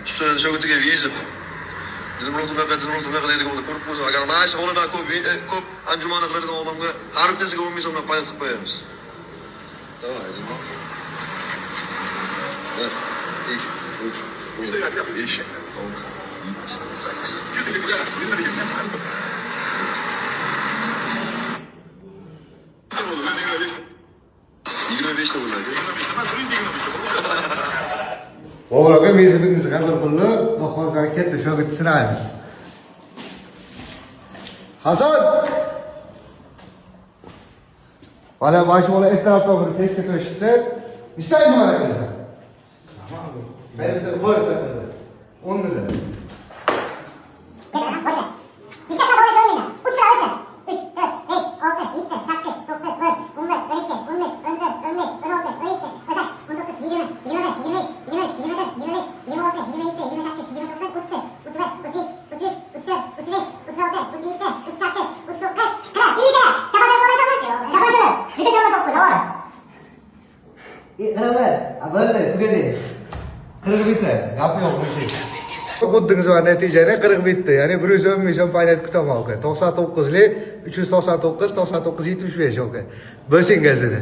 Üstüne şöyle yiyip. Bizim ruhum deydik onu ko'rib qo'ysa, agar mana shu xonada ko'p anjumanlar qiladigan odamga har bittasiga 10 ming so'mdan payat qilib qo'yamiz. Давай, Oğlaka mezibingizni qabul qilib, Xudoga katta shogird sinaymiz. Hasan! Bana başı ola etrafta bir testi köşkte. İstayım mı arkadaşlar? Tamam. Benim de koy bakalım. 10 lira. Kenapa? Böyle tükedi. 40 bitti. Yapıyor bu şey. Kuddunuz var neticede 40 bitti. Yani 110 milyon paynet kutamak. 99'li 399 75 okay. Basın gazete.